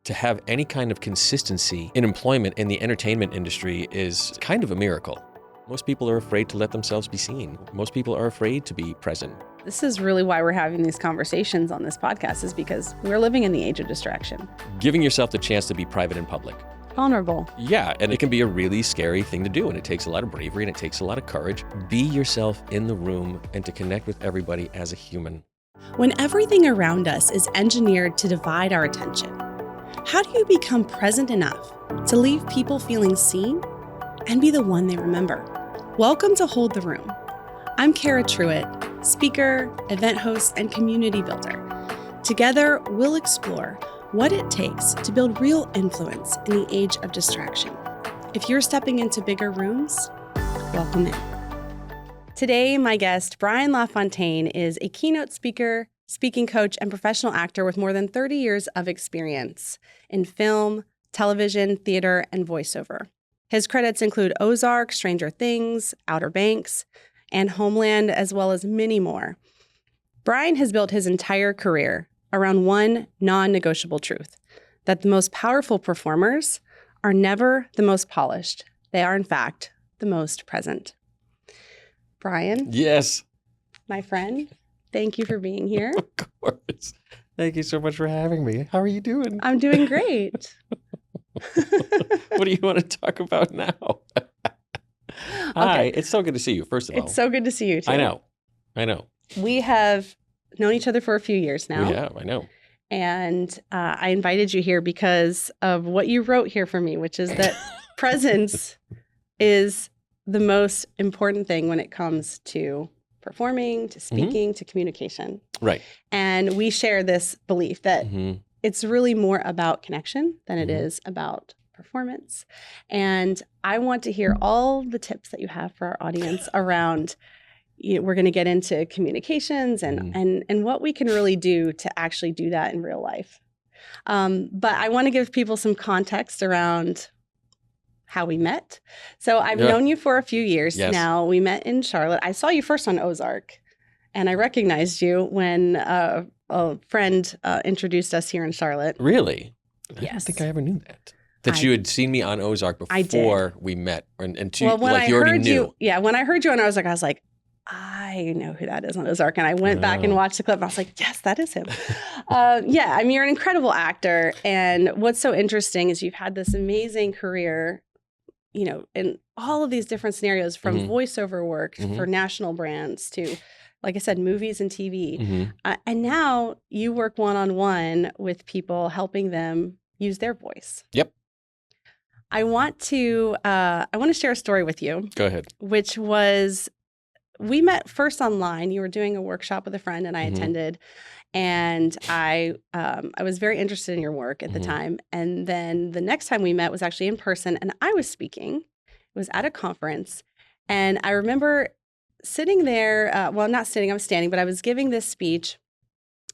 To have any kind of consistency in employment in the entertainment industry is kind of a miracle. Most people are afraid to let themselves be seen. Most people are afraid to be present. This is really why we're having these conversations on this podcast, is because we're living in the age of distraction. Giving yourself the chance to be private in public. Vulnerable. Yeah, and it can be a really scary thing to do, and it takes a lot of bravery and it takes a lot of courage. Be yourself in the room and to connect with everybody as a human. When everything around us is engineered to divide our attention, how do you become present enough to leave people feeling seen and be the one they remember? Welcome to Hold the Room. I'm Cara Truitt, speaker, event host, and community builder. Together, we'll explore what it takes to build real influence in the age of distraction. If you're stepping into bigger rooms, welcome in. Today, my guest, Brian Lafontaine, is a keynote speaker, speaking coach, and professional actor with more than 30 years of experience in film, television, theater, and voiceover. His credits include Ozark, Stranger Things, Outer Banks, and Homeland, as well as many more. Brian has built his entire career around one non-negotiable truth, that the most powerful performers are never the most polished. They are, in fact, the most present. Brian? Yes. My friend, thank you for being here. Of course. Thank you so much for having me. How are you doing? I'm doing great. What do you want to talk about now? Hi, it's so good to see you, first of all. It's so good to see you, too. I know. We have known each other for a few years now. Yeah, I know. And I invited you here because of what you wrote here for me, which is that presence is the most important thing when it comes to performing, to speaking, to communication. Right. And we share this belief that it's really more about connection than it is about performance. And I want to hear all the tips that you have for our audience around, we're going to get into communications and what we can really do to actually do that in real life. But I want to give people some context around how we met. So I've known you for a few years now. We met in Charlotte. I saw you first on Ozark, and I recognized you when a friend introduced us here in Charlotte. Really? Yes. I don't think I ever knew that. That you had seen me on Ozark before we met. And you already knew. When I heard you on Ozark, I was like, I know who that is on Ozark. And I went back and watched the clip. And I was like, yes, that is him. You're an incredible actor. And what's so interesting is you've had this amazing career, in all of these different scenarios, from voiceover work for national brands to, like I said, movies and TV. And now you work one-on-one with people, helping them use their voice. Yep. I want to share a story with you. Go ahead. Which was, we met first online. You were doing a workshop with a friend, and I attended. And I was very interested in your work at the time. And then the next time we met was actually in person, and I was speaking. It was at a conference. And I remember sitting there, not sitting, I was standing, but I was giving this speech.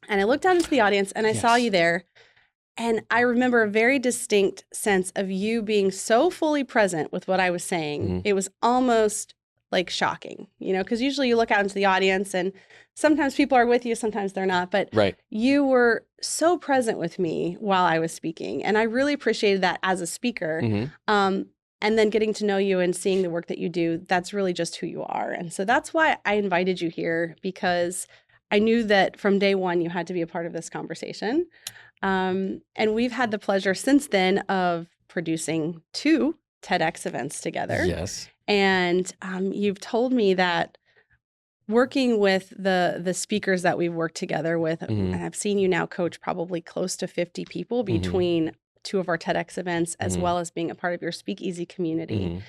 And I looked out into the audience, and I saw you there. And I remember a very distinct sense of you being so fully present with what I was saying. It was almost like shocking, because usually you look out into the audience and sometimes people are with you, sometimes they're not. But you were so present with me while I was speaking. And I really appreciated that as a speaker. And then getting to know you and seeing the work that you do, that's really just who you are. And so that's why I invited you here, because I knew that from day one you had to be a part of this conversation. And we've had the pleasure since then of producing 2 TEDx events together. Yes. And you've told me that working with the speakers that we've worked together with, and I've seen you now coach probably close to 50 people between 2 of our TEDx events, as well as being a part of your Speakeasy community,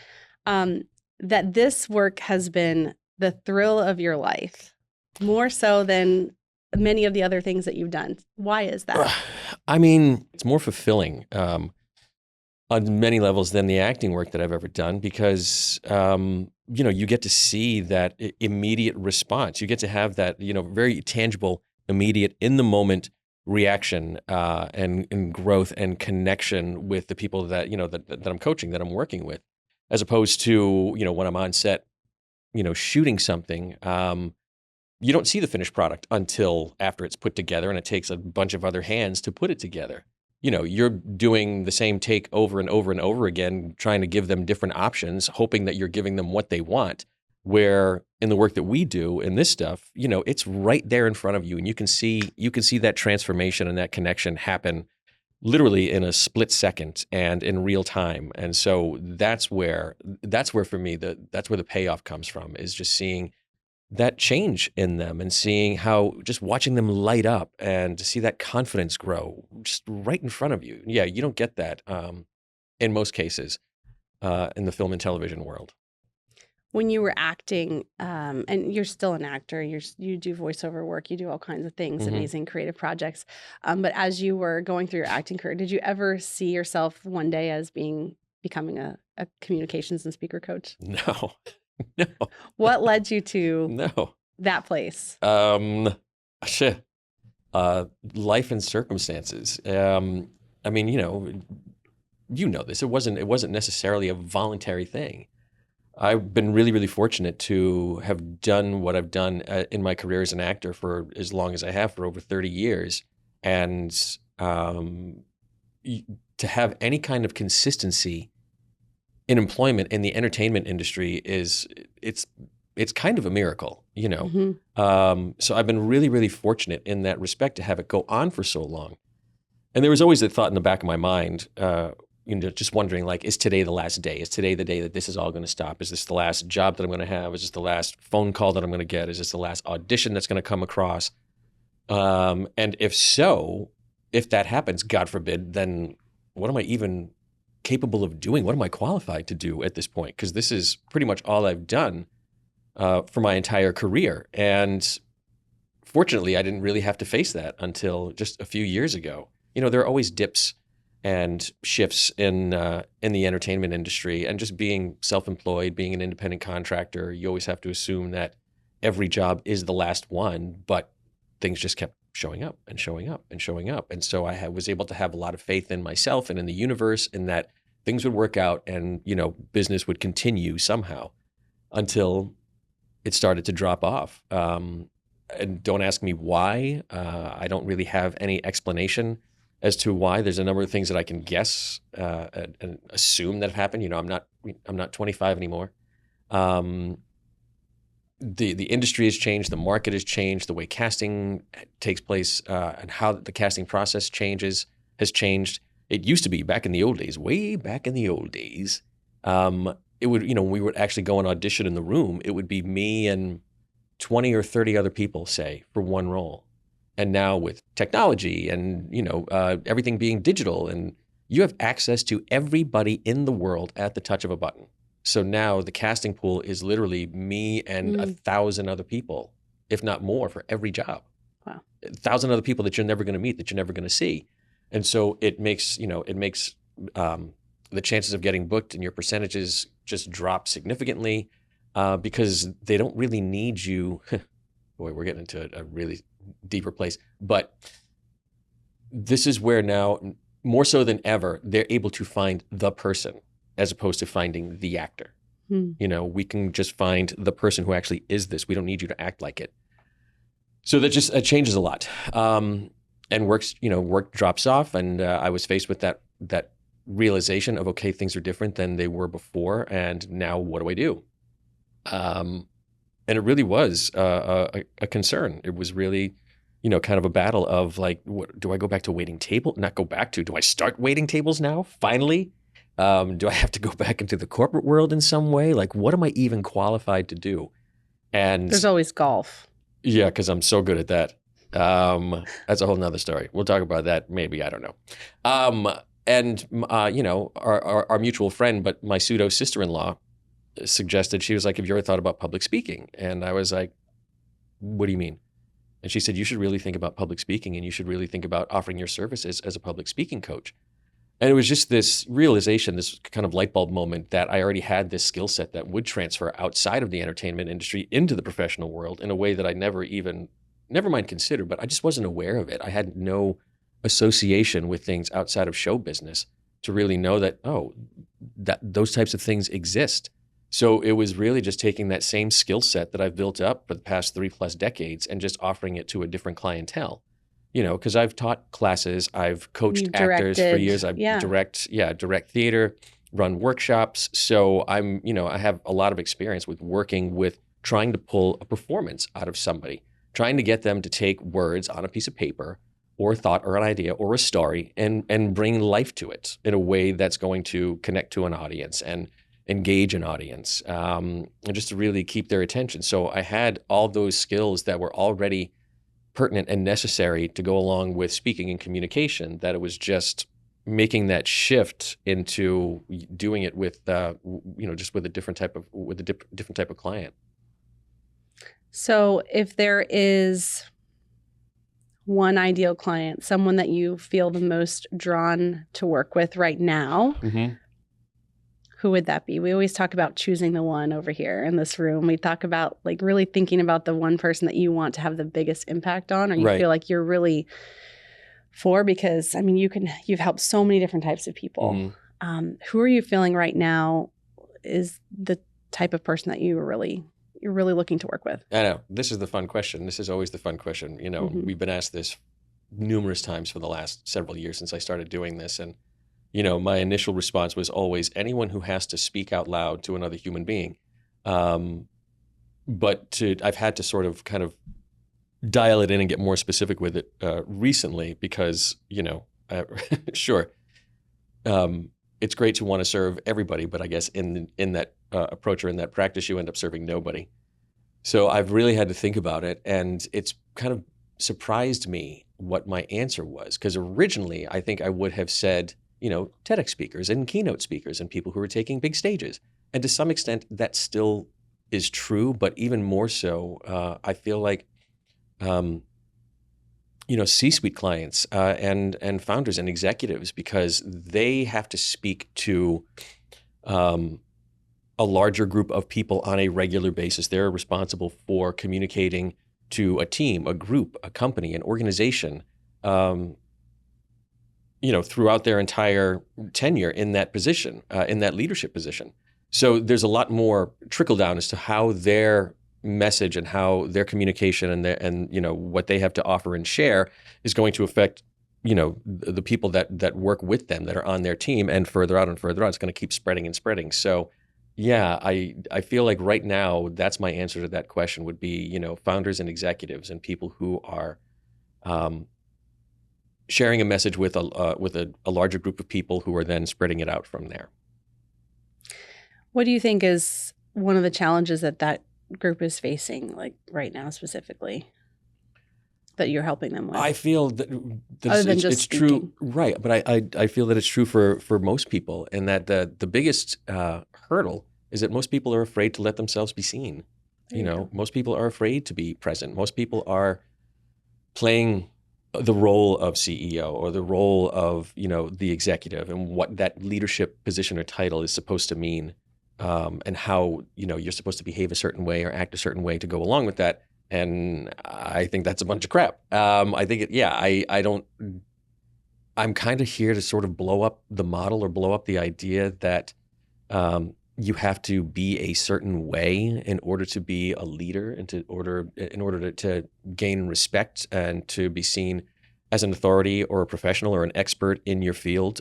that this work has been the thrill of your life, more so than many of the other things that you've done. Why is that? I mean, it's more fulfilling on many levels than the acting work that I've ever done, because, you get to see that immediate response. You get to have that, very tangible, immediate, in the moment reaction and growth and connection with the people that, that I'm coaching, that I'm working with, as opposed to, when I'm on set, shooting something, you don't see the finished product until after it's put together, and it takes a bunch of other hands to put it together. you're doing the same take over and over and over again, trying to give them different options, hoping that you're giving them what they want. Where in the work that we do in this stuff, it's right there in front of you, and you can see that transformation and that connection happen literally in a split second and in real time. And so that's where for me that's where the payoff comes from, is just seeing that change in them and seeing how, just watching them light up and to see that confidence grow just right in front of you. Yeah, you don't get that in most cases in the film and television world. When you were acting, and you're still an actor, you do voiceover work, you do all kinds of things, amazing creative projects. But as you were going through your acting career, did you ever see yourself one day as becoming a communications and speaker coach? No, no. What led you to No. that place? Life and circumstances. I mean, this. It wasn't necessarily a voluntary thing. I've been really, really fortunate to have done what I've done in my career as an actor for as long as I have, for over 30 years. And to have any kind of consistency in employment in the entertainment industry it's kind of a miracle, So I've been really, really fortunate in that respect to have it go on for so long. And there was always a thought in the back of my mind, just wondering, like, is today the last day? Is today the day that this is all going to stop? Is this the last job that I'm going to have? Is this the last phone call that I'm going to get? Is this the last audition that's going to come across? And if so, if that happens, God forbid, then what am I even capable of doing? What am I qualified to do at this point? Because this is pretty much all I've done for my entire career. And fortunately, I didn't really have to face that until just a few years ago. There are always dips and shifts in the entertainment industry, and just being self-employed, being an independent contractor, you always have to assume that every job is the last one, but things just kept showing up and showing up and showing up. And so I was able to have a lot of faith in myself and in the universe, in that things would work out and, business would continue somehow, until it started to drop off. And don't ask me why. I don't really have any explanation as to why. There's a number of things that I can guess and assume that have happened. I'm not 25 anymore. The industry has changed, the market has changed, the way casting takes place and how the casting process has changed. It used to be back in the old days, way back in the old days. It would, when we would actually go and audition in the room, it would be me and 20 or 30 other people, say, for one role. And now with technology and, everything being digital, and you have access to everybody in the world at the touch of a button. So now the casting pool is literally me and 1,000 other people, if not more, for every job. Wow. 1,000 other people that you're never going to meet, that you're never going to see. And so it makes the chances of getting booked and your percentages just drop significantly because they don't really need you. Boy, we're getting into a really deeper place. But this is where now, more so than ever, they're able to find the person as opposed to finding the actor. We can just find the person who actually is this. We don't need you to act like it. So that just changes a lot. And work drops off. And I was faced with that realization of, okay, things are different than they were before. And now what do I do? And it really was a concern. It was really, kind of a battle of like, do I go back to waiting table? Not go back to, do I start waiting tables now? Finally? Do I have to go back into the corporate world in some way? Like, what am I even qualified to do? And there's always golf. Yeah, because I'm so good at that. That's a whole nother story. We'll talk about that maybe, I don't know. Our mutual friend, but my pseudo sister-in-law, suggested, she was like, have you ever thought about public speaking? And I was like, what do you mean? And she said, you should really think about public speaking, and you should really think about offering your services as a public speaking coach. And it was just this realization, this kind of light bulb moment, that I already had this skill set that would transfer outside of the entertainment industry into the professional world in a way that I never mind considered, but I just wasn't aware of it. I had no association with things outside of show business to really know that, that those types of things exist. So it was really just taking that same skill set that I've built up for the past 3+ decades and just offering it to a different clientele. because I've taught classes, I've coached You've actors for directed, years, direct theater, run workshops. So I have a lot of experience with working with trying to pull a performance out of somebody, trying to get them to take words on a piece of paper or a thought or an idea or a story and bring life to it in a way that's going to connect to an audience and engage an audience, and just to really keep their attention. So I had all those skills that were already pertinent and necessary to go along with speaking and communication, that it was just making that shift into doing it with, just with a different type of client. So if there is one ideal client, someone that you feel the most drawn to work with right now, who would that be? We always talk about choosing the one over here in this room. We talk about like really thinking about the one person that you want to have the biggest impact on, or you feel like you're really for, because I mean, you've helped so many different types of people. Who are you feeling right now is the type of person that you're really looking to work with? I know. This is the fun question. This is always the fun question. We've been asked this numerous times for the last several years since I started doing this. And, my initial response was always anyone who has to speak out loud to another human being. But I've had to sort of kind of dial it in and get more specific with it recently because, sure, it's great to want to serve everybody, but I guess in that approach or in that practice, you end up serving nobody. So I've really had to think about it, and it's kind of surprised me what my answer was, because originally I think I would have said, TEDx speakers and keynote speakers and people who are taking big stages. And to some extent, that still is true, but even more so, I feel like, C-suite clients and founders and executives, because they have to speak to a larger group of people on a regular basis. They're responsible for communicating to a team, a group, a company, an organization, throughout their entire tenure in that position, in that leadership position. So there's a lot more trickle down as to how their message and how their communication and what they have to offer and share is going to affect the people that work with them, that are on their team, and further out. It's going to keep spreading and spreading. So yeah, I feel like right now that's my answer to that question would be founders and executives and people who are sharing a message with a larger group of people who are then spreading it out from there. What do you think is one of the challenges that group is facing, like right now specifically, that you're helping them with? I feel that it's true, right? But I feel that it's true for most people, and that the biggest hurdle is that most people are afraid to let themselves be seen. Most people are afraid to be present. Most people are playing the role of CEO or the role of the executive, and what that leadership position or title is supposed to mean. And how you're supposed to behave a certain way or act a certain way to go along with that, and I think that's a bunch of crap. I think I'm kind of here to sort of blow up the model or blow up the idea that you have to be a certain way in order to be a leader, and in order to gain respect and to be seen as an authority or a professional or an expert in your field.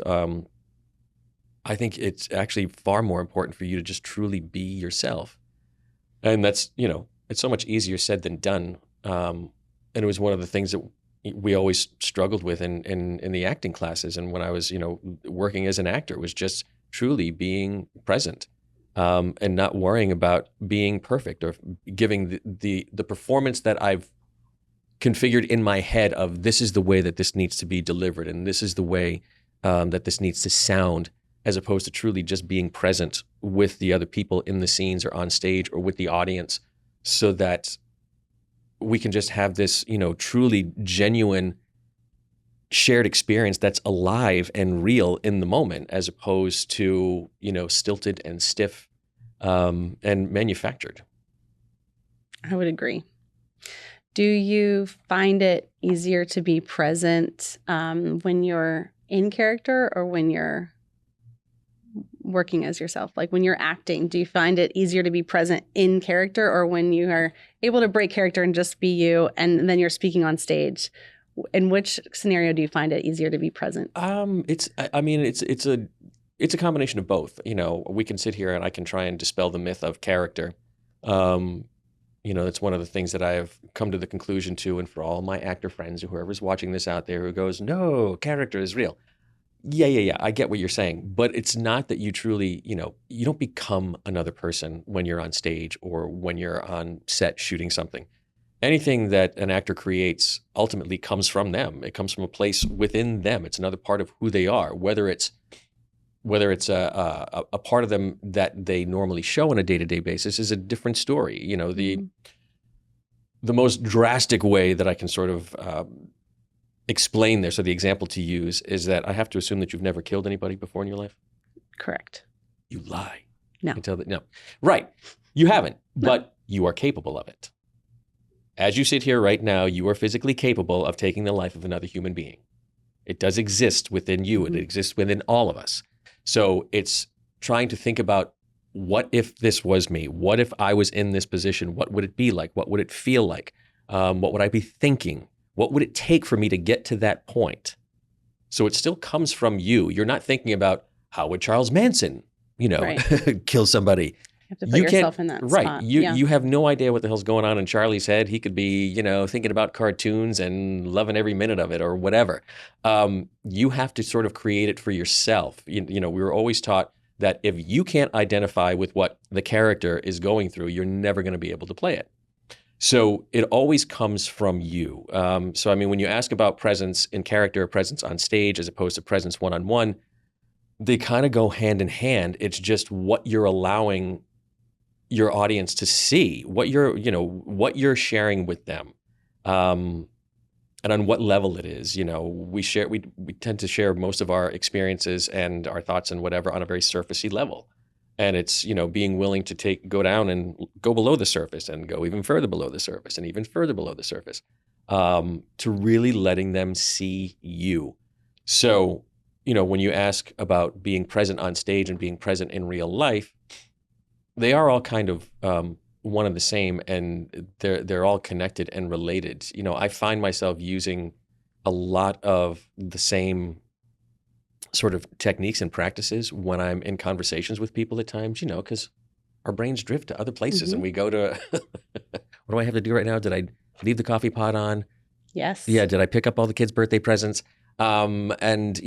I think it's actually far more important for you to just truly be yourself. And that's, it's so much easier said than done. And it was one of the things that we always struggled with in the acting classes. And when I was, working as an actor, was just truly being present, and not worrying about being perfect or giving the performance that I've configured in my head of this is the way that this needs to be delivered, and this is the way that this needs to sound, as opposed to truly just being present with the other people in the scenes or on stage or with the audience, so that we can just have this, truly genuine shared experience that's alive and real in the moment, as opposed to, stilted and stiff and manufactured. I would agree. Do you find it easier to be present when you're in character or when you're working as yourself? Like when you're acting, do you find it easier to be present in character, or when you are able to break character and just be you, and then you're speaking on stage? In which scenario do you find it easier to be present? It's a combination of both. We can sit here and I can try and dispel the myth of character. That's one of the things that I have come to the conclusion to, and for all my actor friends or whoever's watching this out there who goes, no, character is real. Yeah. I get what you're saying, but it's not that you truly, you don't become another person when you're on stage or when you're on set shooting something. Anything that an actor creates ultimately comes from them. It comes from a place within them. It's another part of who they are, whether it's a part of them that they normally show on a day-to-day basis is a different story. The most drastic way that I can sort of explain this, or the example to use, is that I have to assume that you've never killed anybody before in your life. Correct. You lie. No. I can tell that. No. Right. You haven't, but you are capable of it. As you sit here right now, you are physically capable of taking the life of another human being. It does exist within you. It exists within all of us. So it's trying to think about, what if this was me? What if I was in this position? What would it be like? What would it feel like? What would I be thinking? What would it take for me to get to that point? So it still comes from you. You're not thinking about, how would Charles Manson, Right. kill somebody? You have to put yourself in that right. spot. You have no idea what the hell's going on in Charlie's head. He could be, thinking about cartoons and loving every minute of it or whatever. You have to sort of create it for yourself. We were always taught that if you can't identify with what the character is going through, you're never going to be able to play it. So it always comes from you. When you ask about presence in character, presence on stage, as opposed to presence one-on-one, they kind of go hand in hand. It's just what you're allowing your audience to see, what you're sharing with them, and on what level it is. We tend to share most of our experiences and our thoughts and whatever on a very surfacey level, and it's being willing to go down and go below the surface and go even further below the surface and even further below the surface, to really letting them see you. So when you ask about being present on stage and being present in real life, they are all kind of one and the same, and they're all connected and related. I find myself using a lot of the same sort of techniques and practices when I'm in conversations with people at times, because our brains drift to other places and we go to, what do I have to do right now? Did I leave the coffee pot on? Yes. Yeah. Did I pick up all the kids' birthday presents? And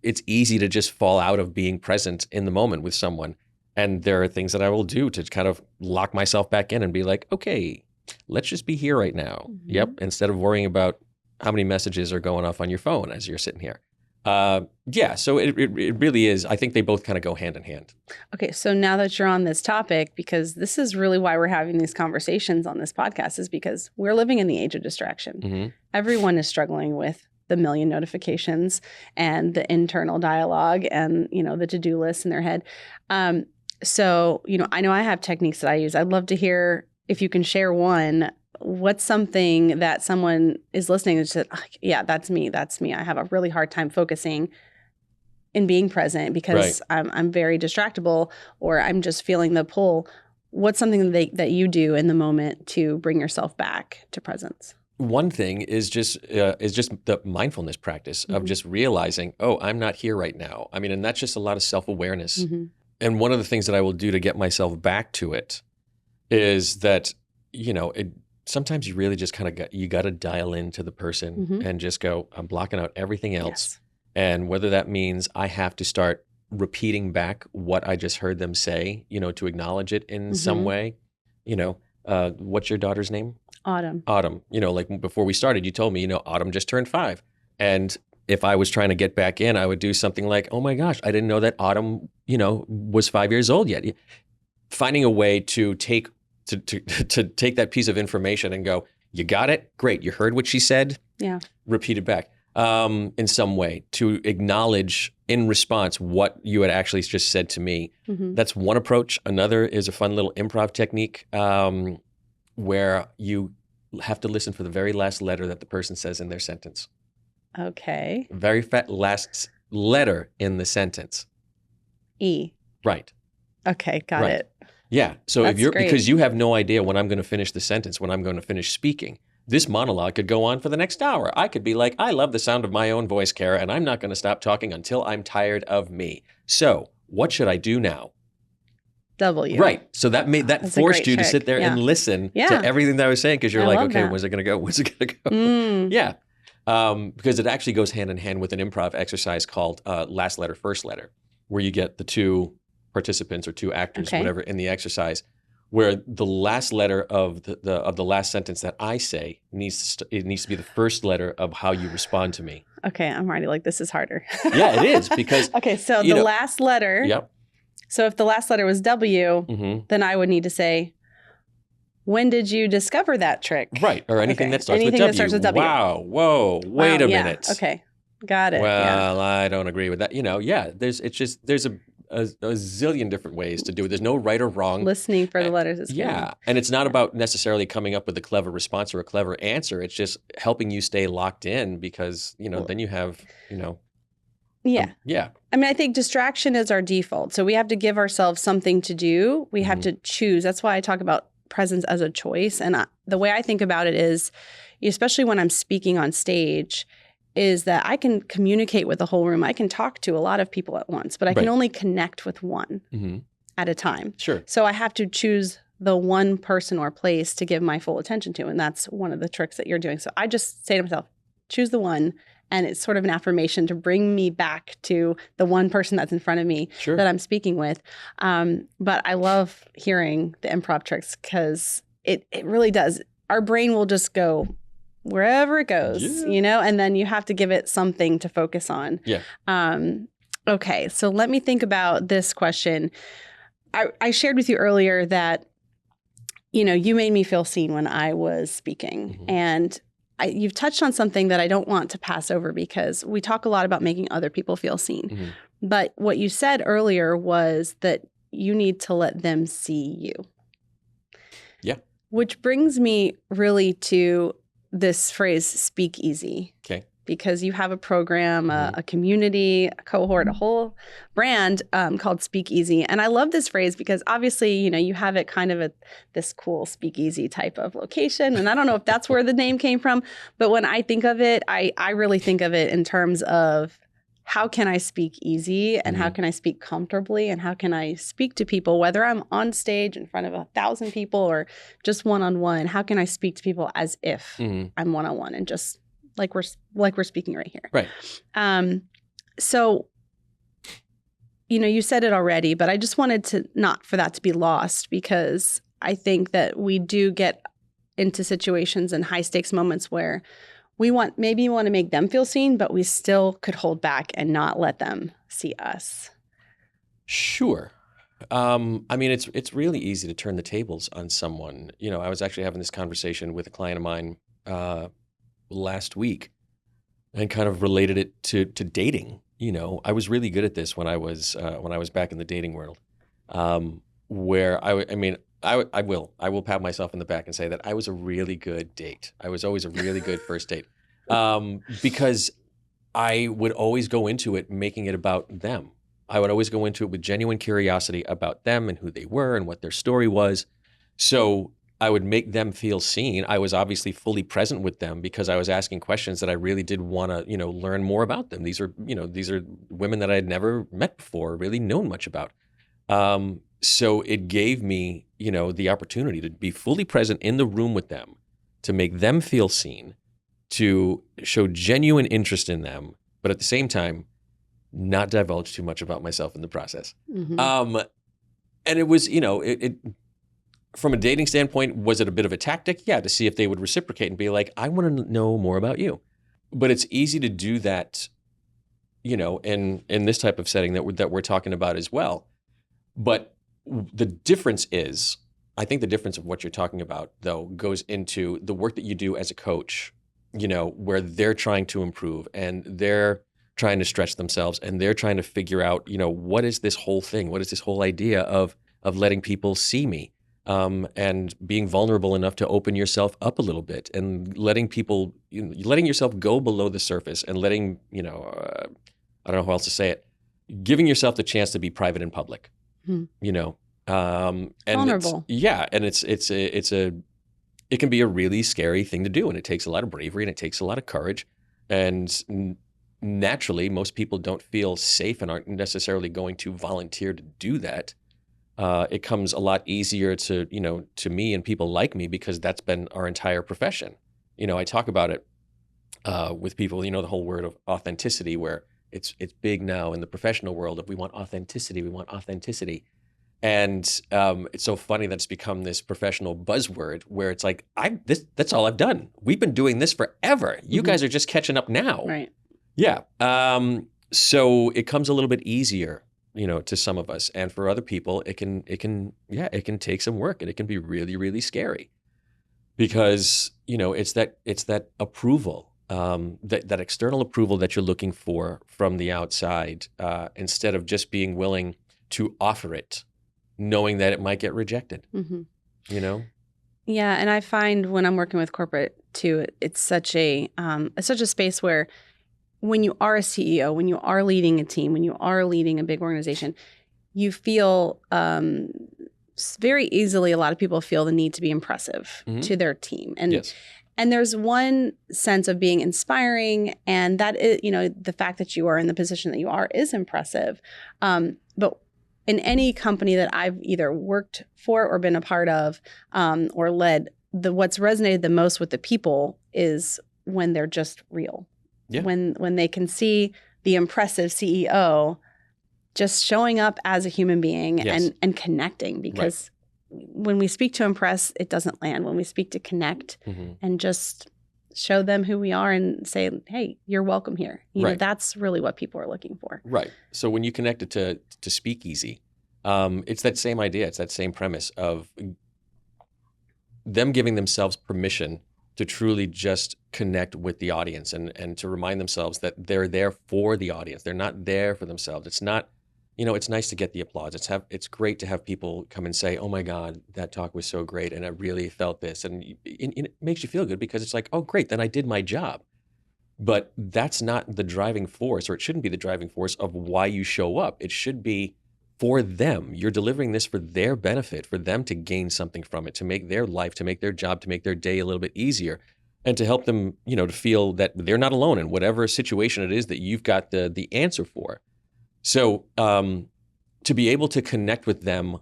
it's easy to just fall out of being present in the moment with someone. And there are things that I will do to kind of lock myself back in and be like, okay, let's just be here right now. Yep. Instead of worrying about how many messages are going off on your phone as you're sitting here. So it really is. I think they both kind of go hand in hand. Okay. So now that you're on this topic, because this is really why we're having these conversations on this podcast, is because we're living in the age of distraction. Everyone is struggling with the million notifications and the internal dialogue and, the to-do list in their head. So, I know I have techniques that I use. I'd love to hear if you can share one. What's something that someone is listening and said, yeah, that's me. I have a really hard time focusing in being present because I'm very distractible, or I'm just feeling the pull. What's something that you do in the moment to bring yourself back to presence? One thing is just the mindfulness practice of just realizing, oh, I'm not here right now. And that's just a lot of self-awareness. And one of the things that I will do to get myself back to it is that, sometimes you really just kind of got to dial into the person and just go, I'm blocking out everything else. Yes. And whether that means I have to start repeating back what I just heard them say, to acknowledge it in some way. What's your daughter's name? Autumn. Like before we started, you told me, Autumn just turned 5. And if I was trying to get back in, I would do something like, oh my gosh, I didn't know that Autumn, was 5 years old yet. Finding a way to take that piece of information and go, you got it? Great. You heard what she said? Yeah. Repeat it back in some way to acknowledge in response what you had actually just said to me. That's one approach. Another is a fun little improv technique where you have to listen for the very last letter that the person says in their sentence. Okay. Very last letter in the sentence. E. Right. Okay, got it. Yeah. So That's great. because you have no idea when I'm going to finish the sentence, when I'm going to finish speaking. this monologue could go on for the next hour. I could be like, I love the sound of my own voice, Cara, and I'm not going to stop talking until I'm tired of me. So what should I do now? W. Right. So that That's a forced great you to trick. sit there Yeah. and listen Yeah. to everything that I was saying, because you're I like, love okay, that. where's it going to go? Where's it going to go? Mm. Yeah. Because it actually goes hand in hand with an improv exercise called last letter, first letter, where you get the two participants or two actors, Okay. whatever, in the exercise, where the last letter of the last sentence that I say needs to be the first letter of how you respond to me. Okay, I'm already like, this is harder. Yeah, it is, because okay, so the last letter. Yep. So if the last letter was W, Mm-hmm. then I would need to say, when did you discover that trick? Right, or anything Okay. that starts Anything with W. that starts with W. Wow, whoa, wait a yeah. minute. Okay, got it. Well, I don't agree with that. There's a zillion different ways to do it. There's no right or wrong. Listening for the letters is Yeah, and it's not about necessarily coming up with a clever response or a clever answer. It's just helping you stay locked in, because then you have Yeah. yeah. I mean, I think distraction is our default. So we have to give ourselves something to do. We have to choose. That's why I talk about presence as a choice. And the way I think about it is, especially when I'm speaking on stage, is that I can communicate with the whole room. I can talk to a lot of people at once, but I can only connect with one at a time. Sure. So I have to choose the one person or place to give my full attention to. And that's one of the tricks that you're doing. So I just say to myself, choose the one. And it's sort of an affirmation to bring me back to the one person that's in front of me that I'm speaking with. But I love hearing the improv tricks, because it really does. Our brain will just go wherever it goes, and then you have to give it something to focus on. Yeah. Okay, so let me think about this question. I shared with you earlier that, you made me feel seen when I was speaking. And you've touched on something that I don't want to pass over, because we talk a lot about making other people feel seen. But what you said earlier was that you need to let them see you. Yeah. Which brings me really to this phrase, speak easy. Okay. Because you have a program, a community, a cohort, a whole brand called Speak Easy. And I love this phrase because obviously, you have it kind of at this cool speakeasy type of location. And I don't know if that's where the name came from, but when I think of it, I really think of it in terms of how can I speak easy and how can I speak comfortably and how can I speak to people, whether I'm on stage in front of 1,000 people or just one-on-one, how can I speak to people as if I'm one-on-one and just like we're speaking right here. Right. So, you said it already, but I just wanted to not for that to be lost, because I think that we do get into situations and high stakes moments where we want to make them feel seen, but we still could hold back and not let them see us. Sure. I mean, it's really easy to turn the tables on someone. I was actually having this conversation with a client of mine last week, and kind of related it to dating. I was really good at this when I was back in the dating world, where I will pat myself in the back and say that I was a really good date. I was always a really good first date, because I would always go into it making it about them. I would always go into it with genuine curiosity about them and who they were and what their story was. So I would make them feel seen. I was obviously fully present with them because I was asking questions that I really did want to, learn more about them. These are women that I had never met before, or really known much about. So it gave me, the opportunity to be fully present in the room with them, to make them feel seen, to show genuine interest in them, but at the same time, not divulge too much about myself in the process. And it was, from a dating standpoint, was it a bit of a tactic? Yeah, to see if they would reciprocate and be like, I want to know more about you. But it's easy to do that, in this type of setting that we're talking about as well. But the difference is, I think the difference of what you're talking about, though, goes into the work that you do as a coach, where they're trying to improve and they're trying to stretch themselves and they're trying to figure out, what is this whole thing? What is this whole idea of letting people see me? And being vulnerable enough to open yourself up a little bit and letting people, letting yourself go below the surface and letting, I don't know how else to say it, giving yourself the chance to be private in public, and vulnerable. and it's a it can be a really scary thing to do, and it takes a lot of bravery and it takes a lot of courage. And naturally, most people don't feel safe and aren't necessarily going to volunteer to do that. It comes a lot easier to me and people like me because that's been our entire profession. I talk about it with people, the whole word of authenticity, where it's big now in the professional world. If we want authenticity, we want authenticity. And it's so funny that it's become this professional buzzword where it's like, that's all I've done. We've been doing this forever. You guys are just catching up now. Right. Yeah. So it comes a little bit easier, to some of us, and for other people, it can take some work, and it can be really, really scary because, it's that approval, that external approval that you're looking for from the outside, instead of just being willing to offer it, knowing that it might get rejected, Yeah. And I find when I'm working with corporate too, it's such a space where when you are a CEO, when you are leading a team, when you are leading a big organization, you feel very easily, a lot of people feel the need to be impressive to their team. And yes. And there's one sense of being inspiring, and that is, the fact that you are in the position that you are is impressive. But in any company that I've either worked for or been a part of or led, what's resonated the most with the people is when they're just real. Yeah. When they can see the impressive CEO just showing up as a human being Yes. and connecting, because when we speak to impress, it doesn't land. When we speak to connect and just show them who we are and say, hey, you're welcome here. That's really what people are looking for. Right. So when you connect it to speakeasy, it's that same idea. It's that same premise of them giving themselves permission to truly just connect with the audience and to remind themselves that they're there for the audience. They're not there for themselves. It's not, it's nice to get the applause. It's great to have people come and say, oh my God, that talk was so great. And I really felt this. And it makes you feel good because it's like, oh, great, then I did my job. But that's not the driving force, or it shouldn't be the driving force of why you show up. It should be for them. You're delivering this for their benefit, for them to gain something from it, to make their life, to make their job, to make their day a little bit easier, and to help them, to feel that they're not alone in whatever situation it is that you've got the answer for. So to be able to connect with them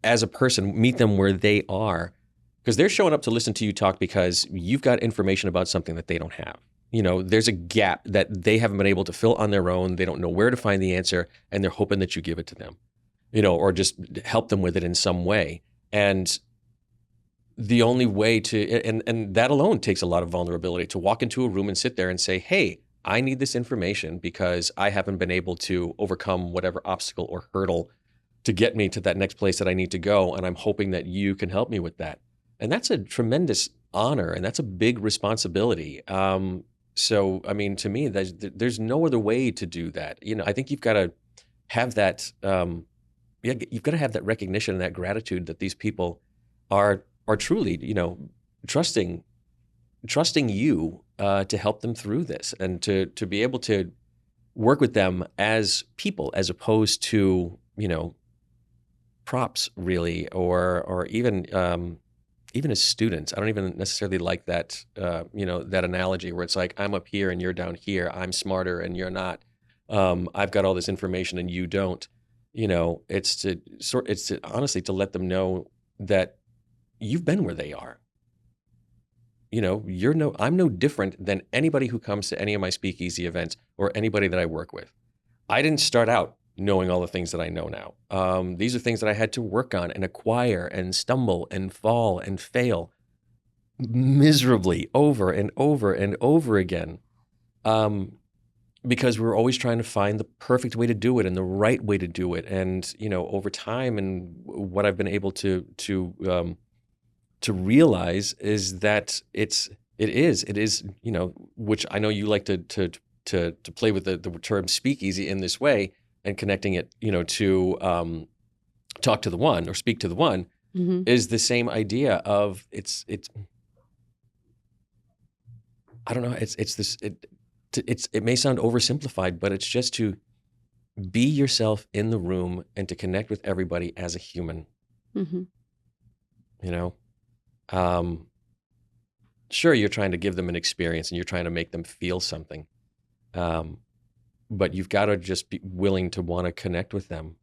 as a person, meet them where they are, because they're showing up to listen to you talk because you've got information about something that they don't have. There's a gap that they haven't been able to fill on their own. They don't know where to find the answer, and they're hoping that you give it to them, or just help them with it in some way. And the only way and that alone takes a lot of vulnerability, to walk into a room and sit there and say, hey, I need this information because I haven't been able to overcome whatever obstacle or hurdle to get me to that next place that I need to go. And I'm hoping that you can help me with that. And that's a tremendous honor, and that's a big responsibility. So, I mean, to me, there's no other way to do that. I think you've got to have that. You've got to have that recognition and that gratitude that these people are truly, trusting you to help them through this, and to be able to work with them as people, as opposed to props, really, or even as students. I don't even necessarily like that, that analogy where it's like, I'm up here and you're down here. I'm smarter and you're not. I've got all this information and you don't. It's to honestly to let them know that you've been where they are. I'm no different than anybody who comes to any of my speakeasy events or anybody that I work with. I didn't start out knowing all the things that I know now. These are things that I had to work on and acquire and stumble and fall and fail miserably over and over and over again, because we're always trying to find the perfect way to do it and the right way to do it. And over time, and what I've been able to realize is that it is which I know you like to play with the term speakeasy in this way, and connecting it, to talk to the one or speak to the one, is the same idea of it's I don't know, it may sound oversimplified, but it's just to be yourself in the room and to connect with everybody as a human. Sure, you're trying to give them an experience and you're trying to make them feel something. But you've got to just be willing to want to connect with them.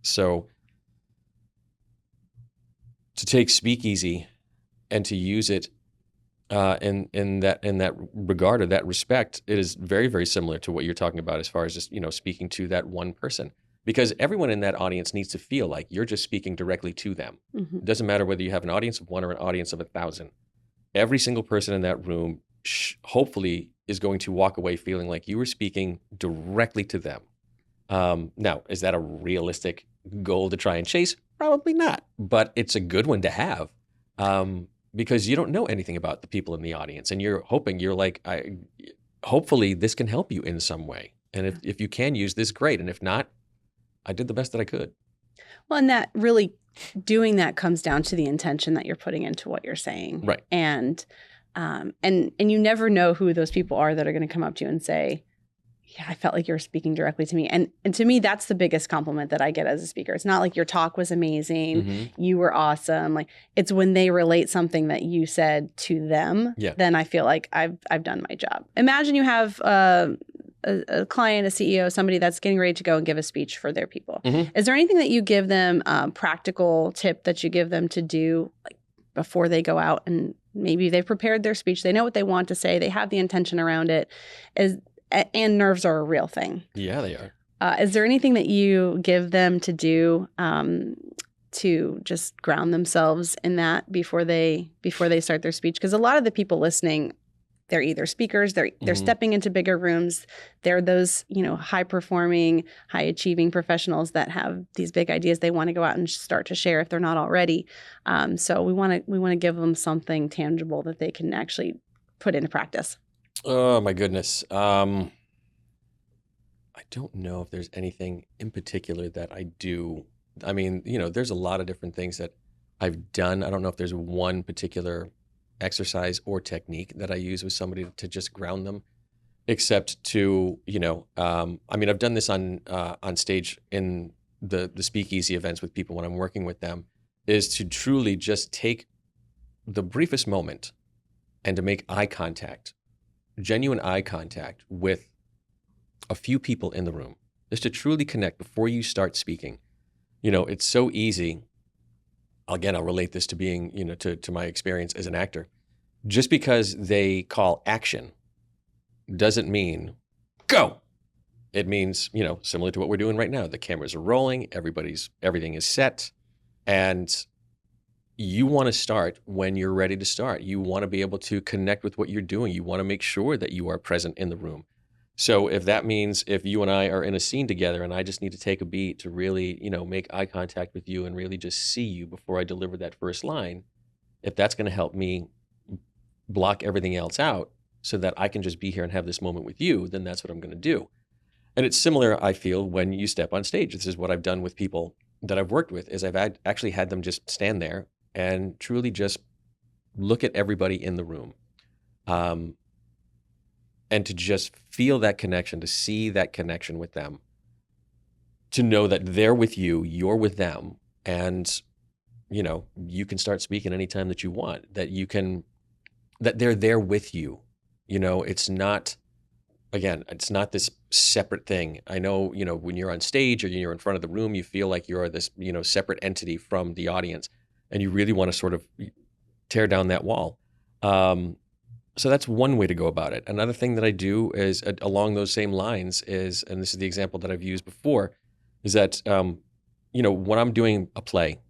So to take speakeasy and to use it in that regard or that respect, it is very, very similar to what you're talking about as far as just, speaking to that one person. Because everyone in that audience needs to feel like you're just speaking directly to them. Mm-hmm. It doesn't matter whether you have an audience of one or an audience of 1,000. Every single person in that room hopefully is going to walk away feeling like you were speaking directly to them. Now, is that a realistic goal to try and chase? Probably not, but it's a good one to have because you don't know anything about the people in the audience, and you're like, hopefully this can help you in some way. And if you can use this, great. And if not, I did the best that I could. Well, and that really doing that comes down to the intention that you're putting into what you're saying. Right. And you never know who those people are that are going to come up to you and say, yeah, I felt like you were speaking directly to me. And to me, that's the biggest compliment that I get as a speaker. It's not like your talk was amazing. Mm-hmm. You were awesome. Like, it's when they relate something that you said to them, then I feel like I've done my job. Imagine you have a client, a CEO, somebody that's getting ready to go and give a speech for their people. Mm-hmm. Is there anything that you give them, practical tip that you give them to do, like, before they go out and maybe they've prepared their speech, they know what they want to say, they have the intention around it, and nerves are a real thing. Yeah, they are. Is there anything that you give them to do to just ground themselves in that before they start their speech? Because a lot of the people listening, they're either speakers, they're stepping into bigger rooms. They're those, high performing, high achieving professionals that have these big ideas they want to go out and start to share if they're not already. So we want to give them something tangible that they can actually put into practice. Oh my goodness. I don't know if there's anything in particular that I do. I mean, there's a lot of different things that I've done. I don't know if there's one particular exercise or technique that I use with somebody to just ground them, except to, I've done this on stage in the speakeasy events with people when I'm working with them, is to truly just take the briefest moment and to make eye contact, genuine eye contact with a few people in the room, just to truly connect before you start speaking. It's so easy. Again, I'll relate this to being, to my experience as an actor. Just because they call action doesn't mean go. It means, similar to what we're doing right now. The cameras are rolling, everything is set, and you want to start when you're ready to start. You want to be able to connect with what you're doing. You want to make sure that you are present in the room. So if that means if you and I are in a scene together and I just need to take a beat to really, make eye contact with you and really just see you before I deliver that first line, if that's going to help me block everything else out so that I can just be here and have this moment with you, then that's what I'm going to do. And it's similar, I feel, when you step on stage. This is what I've done with people that I've worked with, is I've actually had them just stand there and truly just look at everybody in the room. And to just feel that connection, to see that connection with them, to know that they're with you, you're with them, and, you can start speaking anytime that you want, that they're there with you. It's not this separate thing. I know, when you're on stage or you're in front of the room, you feel like you're this, separate entity from the audience, and you really want to sort of tear down that wall. So that's one way to go about it. Another thing that I do is along those same lines is, and this is the example that I've used before, is that, when I'm doing a play,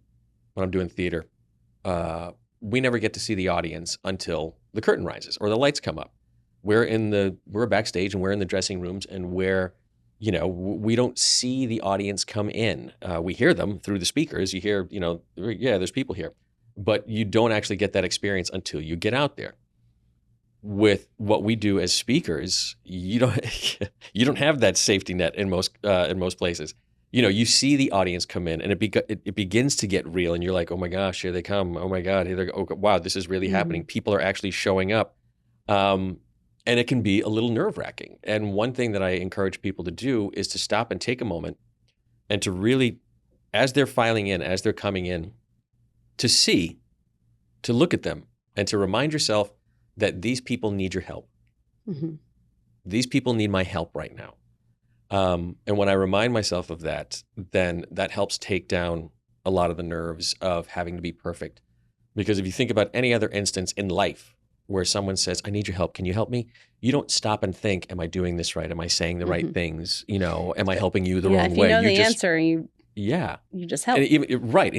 when I'm doing theater, we never get to see the audience until the curtain rises or the lights come up. We're backstage and we're in the dressing rooms, and we don't see the audience come in. We hear them through the speakers. You hear, there's people here, but you don't actually get that experience until you get out there. With what we do as speakers, you don't have that safety net in most places. You see the audience come in, and it begins to get real, and you're like, oh my gosh, here they come. Oh my God, here they go. Oh, wow, this is really happening. People are actually showing up, and it can be a little nerve-wracking. And one thing that I encourage people to do is to stop and take a moment, and to really, as they're filing in, as they're coming in, to see to look at them and to remind yourself that these people need your help. Mm-hmm. These people need my help right now. And when I remind myself of that, then that helps take down a lot of the nerves of having to be perfect. Because if you think about any other instance in life where someone says, I need your help, can you help me? You don't stop and think, am I doing this right? Am I saying the right things? Am I helping you the wrong if way? you know the answer, you just help. And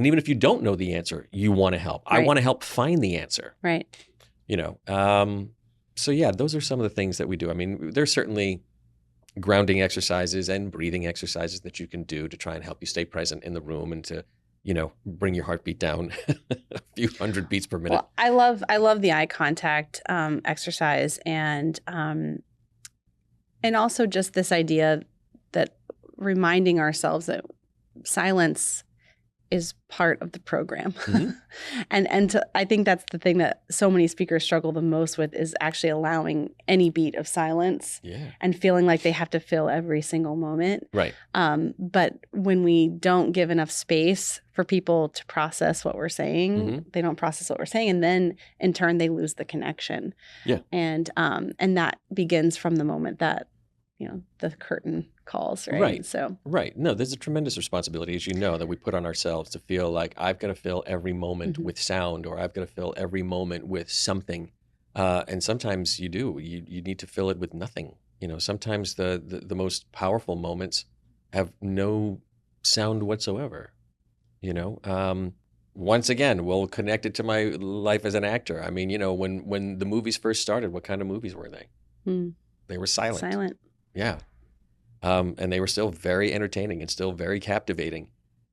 even if you don't know the answer, you want to help. Right. I want to help find the answer. Right. So yeah, those are some of the things that we do. I mean, there's certainly grounding exercises and breathing exercises that you can do to try and help you stay present in the room and to, bring your heartbeat down a few hundred beats per minute. Well, I love the eye contact exercise and also just this idea that reminding ourselves that silence is part of the program. Mm-hmm. I think that's the thing that so many speakers struggle the most with is actually allowing any beat of silence and feeling like they have to fill every single moment. Right. But when we don't give enough space for people to process what we're saying, they don't process what we're saying. And then in turn, they lose the connection. Yeah. And that begins from the moment that, the curtain calls, right? Right. So right. No, there's a tremendous responsibility, as you know, that we put on ourselves to feel like I've got to fill every moment with sound, or I've got to fill every moment with something. And sometimes you do. You need to fill it with nothing. Sometimes the most powerful moments have no sound whatsoever. Once again, we'll connect it to my life as an actor. I mean, when the movies first started, what kind of movies were they? They were silent. Silent. Yeah. And they were still very entertaining and still very captivating.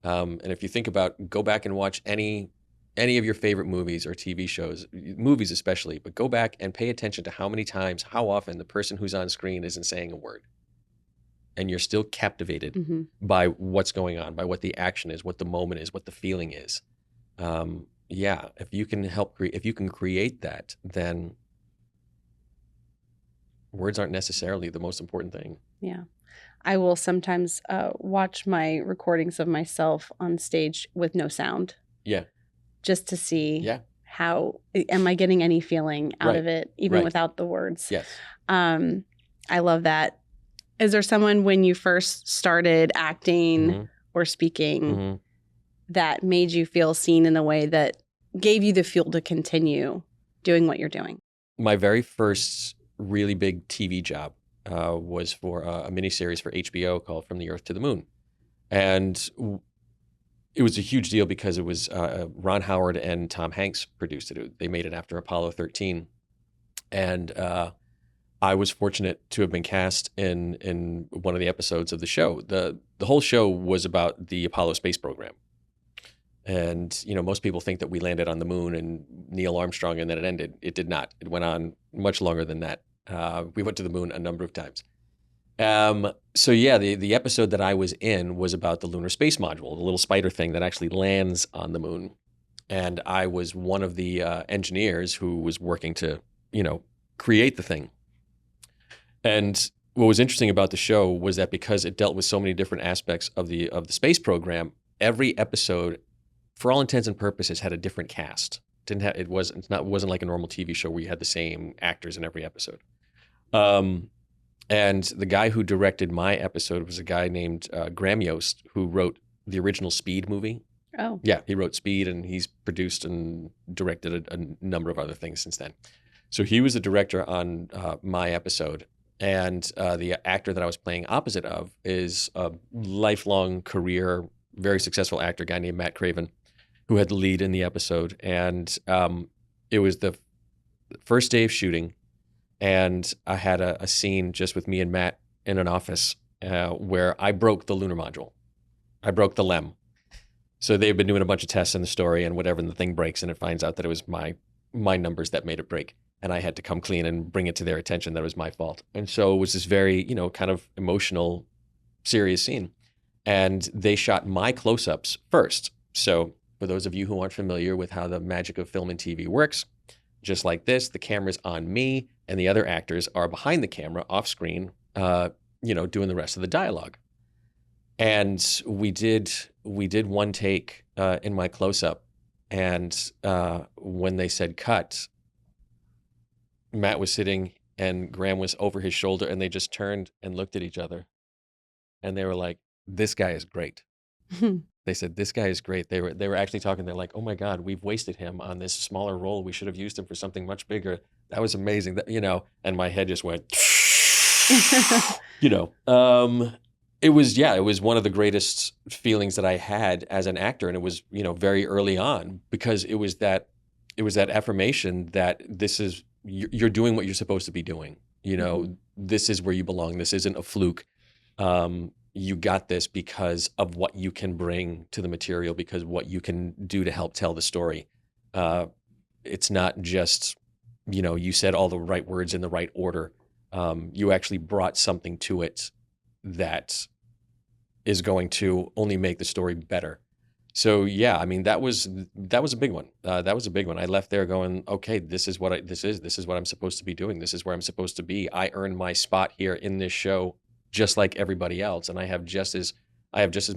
And if you think about, go back and watch any of your favorite movies or TV shows, movies especially, but go back and pay attention to how many times, how often the person who's on screen isn't saying a word. And you're still captivated by what's going on, by what the action is, what the moment is, what the feeling is. If you can create that, then words aren't necessarily the most important thing. Yeah. I will sometimes watch my recordings of myself on stage with no sound. Yeah. Just to see how, am I getting any feeling out of it, even without the words? Yes. I love that. Is there someone when you first started acting or speaking that made you feel seen in a way that gave you the fuel to continue doing what you're doing? My very first really big TV job was for a miniseries for HBO called From the Earth to the Moon. And it was a huge deal because it was Ron Howard and Tom Hanks produced it. They made it after Apollo 13. And I was fortunate to have been cast in one of the episodes of the show. The whole show was about the Apollo space program. And, most people think that we landed on the moon and Neil Armstrong and then it ended. It did not. It went on much longer than that. We went to the moon a number of times. The episode that I was in was about the lunar space module, the little spider thing that actually lands on the moon. And I was one of the engineers who was working to, create the thing. And what was interesting about the show was that because it dealt with so many different aspects of the space program, every episode, for all intents and purposes, had a different cast. It wasn't like a normal TV show where you had the same actors in every episode. And the guy who directed my episode was a guy named Graham Yost, who wrote the original Speed movie. Oh. Yeah, he wrote Speed, and he's produced and directed a number of other things since then. So he was the director on my episode. And the actor that I was playing opposite of is a lifelong career, very successful actor, guy named Matt Craven, who had the lead in the episode. And it was the first day of shooting. And I had a scene just with me and Matt in an office where I broke the lunar module. I broke the LEM. So they've been doing a bunch of tests in the story and whatever, and the thing breaks and it finds out that it was my numbers that made it break. And I had to come clean and bring it to their attention that it was my fault. And so it was this very, kind of emotional, serious scene. And they shot my close-ups first. So for those of you who aren't familiar with how the magic of film and TV works, just like this, the camera's on me and the other actors are behind the camera off screen, doing the rest of the dialogue. And we did one take in my close-up, And when they said cut, Matt was sitting and Graham was over his shoulder, and they just turned and looked at each other. And they were like, this guy is great. They said, this guy is great. They were actually talking. They're like, oh my God, we've wasted him on this smaller role. We should have used him for something much bigger. That was amazing. And my head just went, it was one of the greatest feelings that I had as an actor. And it was, very early on, because it was that affirmation that you're doing what you're supposed to be doing. This is where you belong. This isn't a fluke. You got this because of what you can bring to the material, because what you can do to help tell the story. It's not just, you said all the right words in the right order. You actually brought something to it that is going to only make the story better. So yeah, I mean, that was a big one. That was a big one. I left there going, okay, this is what I'm supposed to be doing. This is where I'm supposed to be. I earned my spot here in this show, just like everybody else, and I have just as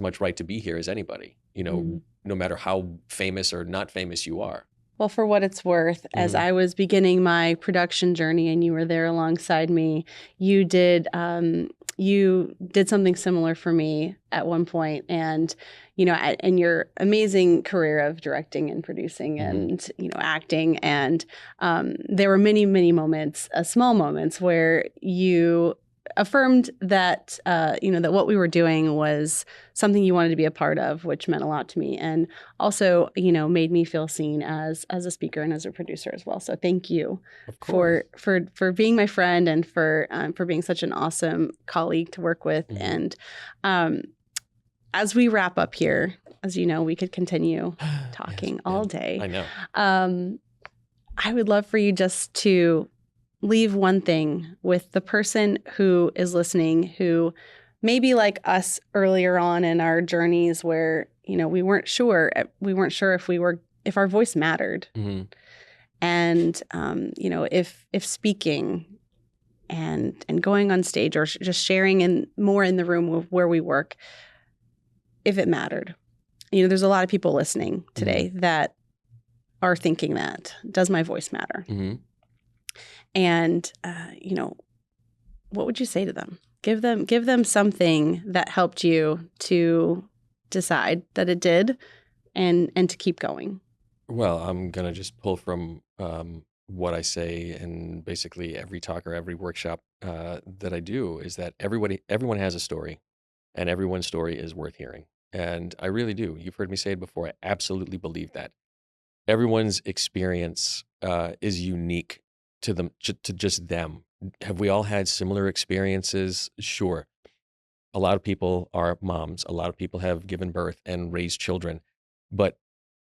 much right to be here as anybody. No matter how famous or not famous you are. Well, for what it's worth, as I was beginning my production journey and you were there alongside me, you did something similar for me at one point. And, in your amazing career of directing and producing and, acting. And there were many, many moments, small moments, where you affirmed that, that what we were doing was something you wanted to be a part of, which meant a lot to me. And also, made me feel seen as a speaker and as a producer as well. So thank you for being my friend and for being such an awesome colleague to work with. And as we wrap up here, as you know, we could continue talking all day. I know. I would love for you just to leave one thing with the person who is listening, who maybe like us earlier on in our journeys where, we weren't sure if our voice mattered. And, if speaking and going on stage or just sharing more in the room where we work, if it mattered. There's a lot of people listening today that are thinking that, does my voice matter? And, what would you say to them? Give them something that helped you to decide that it did and to keep going. Well, I'm going to just pull from what I say in basically every talk or every workshop that I do, is that everyone has a story, and everyone's story is worth hearing. And I really do. You've heard me say it before. I absolutely believe that. Everyone's experience is unique to them, to just them. Have we all had similar experiences? Sure. A lot of people are moms. A lot of people have given birth and raised children, but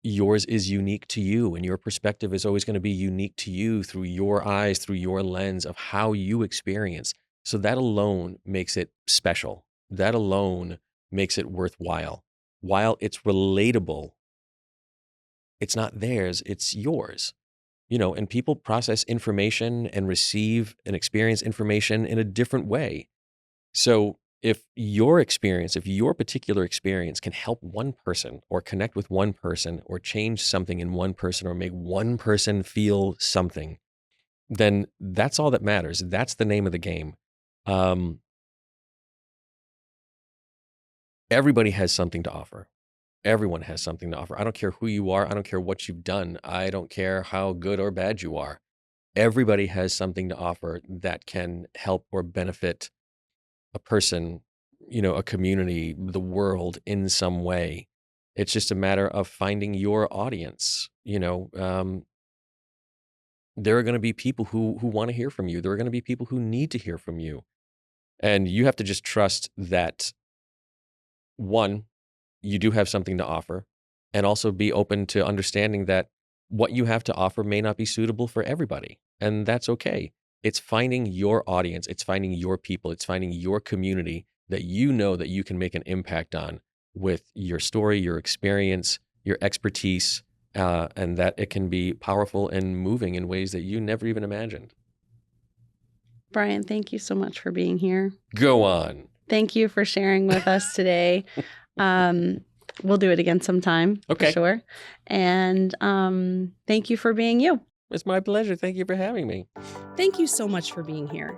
yours is unique to you, and your perspective is always going to be unique to you through your eyes, through your lens of how you experience. So that alone makes it special. That alone makes it worthwhile. While it's relatable, it's not theirs, it's yours. And people process information and receive and experience information in a different way. So if your particular experience can help one person or connect with one person or change something in one person or make one person feel something, then that's all that matters. That's the name of the game. Everybody has something to offer. Everyone has something to offer. I don't care who you are. I don't care what you've done. I don't care how good or bad you are. Everybody has something to offer that can help or benefit a person, a community, the world in some way. It's just a matter of finding your audience. There are going to be people who want to hear from you. There are going to be people who need to hear from you. And you have to just trust that, one, you do have something to offer, and also be open to understanding that what you have to offer may not be suitable for everybody. And that's okay. It's finding your audience. It's finding your people. It's finding your community that that you can make an impact on with your story, your experience, your expertise, and that it can be powerful and moving in ways that you never even imagined. Brian, thank you so much for being here. Go on. Thank you for sharing with us today. We'll do it again sometime. Okay. For sure. And thank you for being you. It's my pleasure. Thank you for having me. Thank you so much for being here.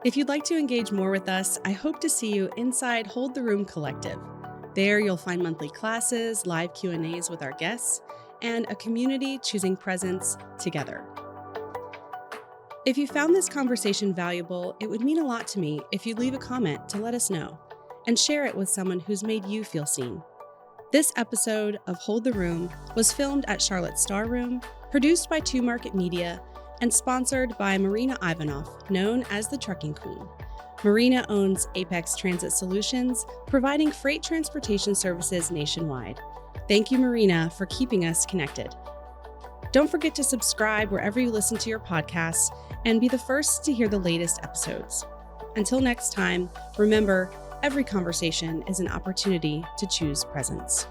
If you'd like to engage more with us, I hope to see you inside Hold the Room Collective. There you'll find monthly classes, live Q&As with our guests, and a community choosing presence together. If you found this conversation valuable, it would mean a lot to me if you'd leave a comment to let us know and share it with someone who's made you feel seen. This episode of Hold the Room was filmed at Charlotte's Star Room, produced by 2 Market Media, and sponsored by Marina Ivanoff, known as the Trucking Queen. Marina owns Apex Transit Solutions, providing freight transportation services nationwide. Thank you, Marina, for keeping us connected. Don't forget to subscribe wherever you listen to your podcasts and be the first to hear the latest episodes. Until next time, remember, every conversation is an opportunity to choose presence.